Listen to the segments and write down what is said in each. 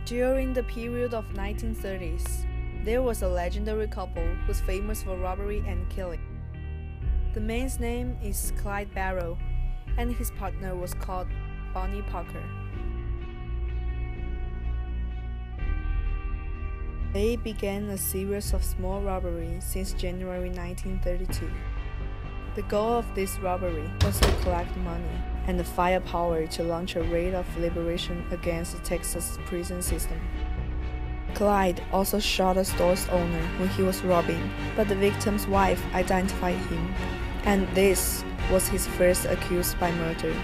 During the period of 1930s, there was a legendary couple who was famous for robbery and killing. The man's name is Clyde Barrow, and his partner was called Bonnie Parker. They began a series of small robberies since January 1932. The goal of this robbery was to collect money and the firepower to launch a raid of liberation against the Texas prison system. Clyde also shot a store's owner when he was robbing, but the victim's wife identified him, and this was his first accused by murder.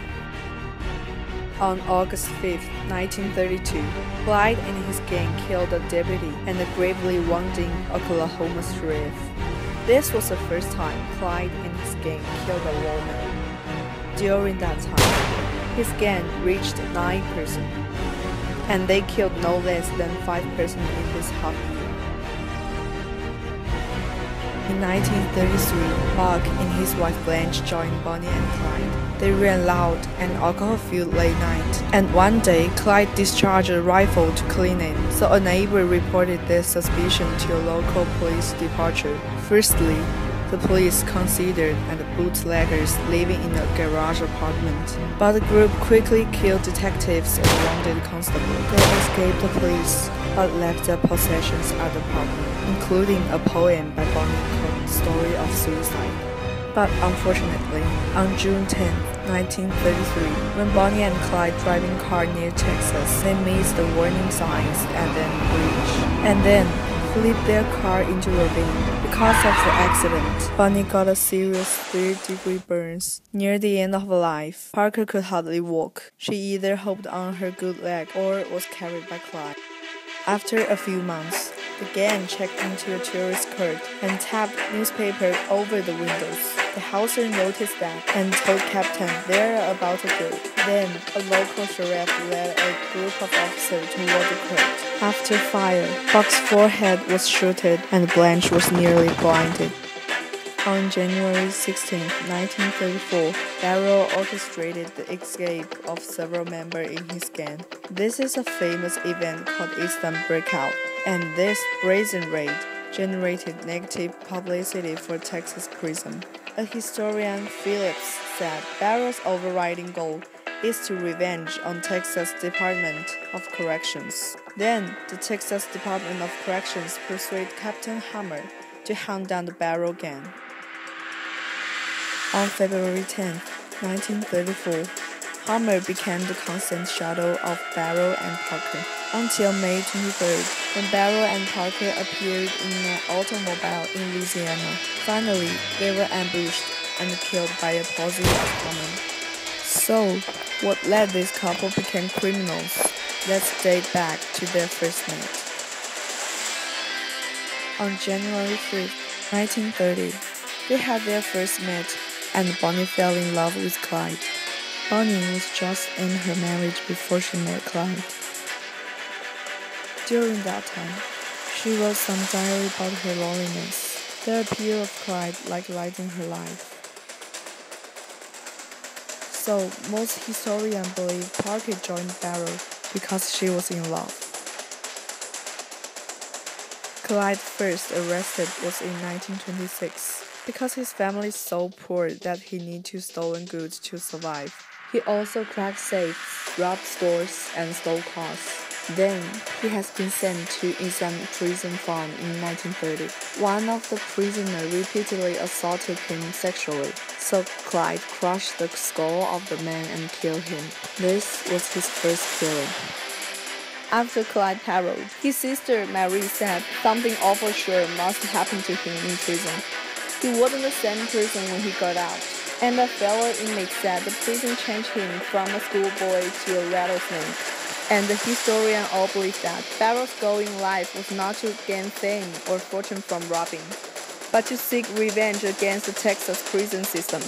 On August 5, 1932, Clyde and his gang killed a deputy and gravely wounding Oklahoma sheriff. This was the first time Clyde and his gang killed a woman. During that time, his gang reached 9 persons, and they killed no less than 5 persons in this half year. In 1933, Buck and his wife Blanche joined Bonnie and Clyde. They ran loud and alcohol-filled late night, and one day Clyde discharged a rifle to clean it, so a neighbor reported their suspicion to a local police department. Firstly, the police considered the bootleggers living in a garage apartment, but the group quickly killed detectives and wounded constable. They escaped the police, but left their possessions at the apartment, including a poem by Bonnie&Clyde, Story of Suicide. But unfortunately, on June 10, 1933, when Bonnie and Clyde driving car near Texas, they missed the warning signs at the bridge, and then flipped their car into a ravine. Because of the accident, Bonnie got a serious third-degree burns. Near the end of her life, Parker could hardly walk. She either held on her good leg or was carried by Clyde. After a few months, the gang checked into a tourist court and tapped newspaper over the windows. The houser noticed that and told Captain they're about to go. Then, a local sheriff led a group of officers toward the court. After fire, Buck's forehead was shattered and Blanche was nearly blinded. On January 16, 1934, Barrow orchestrated the escape of several members in his gang. This is a famous event called Eastern Breakout, and this brazen raid generated negative publicity for Texas prison. A historian, Phillips, said Barrow's overriding goal is to revenge on Texas Department of Corrections. Then, the Texas Department of Corrections persuaded Captain Hammer to hunt down the Barrow gang. On February 10, 1934, Hammer became the constant shadow of Barrow and Parker until May 23rd, when Barrow and Parker appeared in an automobile in Louisiana. Finally, they were ambushed and killed by a posse of gunmen. So, what led this couple become criminals? Let's date back to their first meet. On January 5th, 1930, they had their first meet, and Bonnie fell in love with Clyde. Bonnie was just in her marriage before she met Clyde. During that time, she wrote some diary about her loneliness. The appeal of Clyde lightened her life. So, most historians believe Parker joined Barrow because she was in love. Clyde first arrested was in 1926 because his family is so poor that he needed stolen goods to survive. He also cracked safes, robbed stores, and stole cars. Then, he has been sent to Eastern Prison Farm in 1930. One of the prisoners repeatedly assaulted him sexually, so Clyde crushed the skull of the man and killed him. This was his first killing. After Clyde paroled, his sister Mary said something awful sure must happen to him in prison. He wasn't the same person when he got out, and a fellow inmate said the prison changed him from a schoolboy to a rattlesnake. And the historians all believe that Barrow's goal in life was not to gain fame or fortune from robbing, but to seek revenge against the Texas prison system.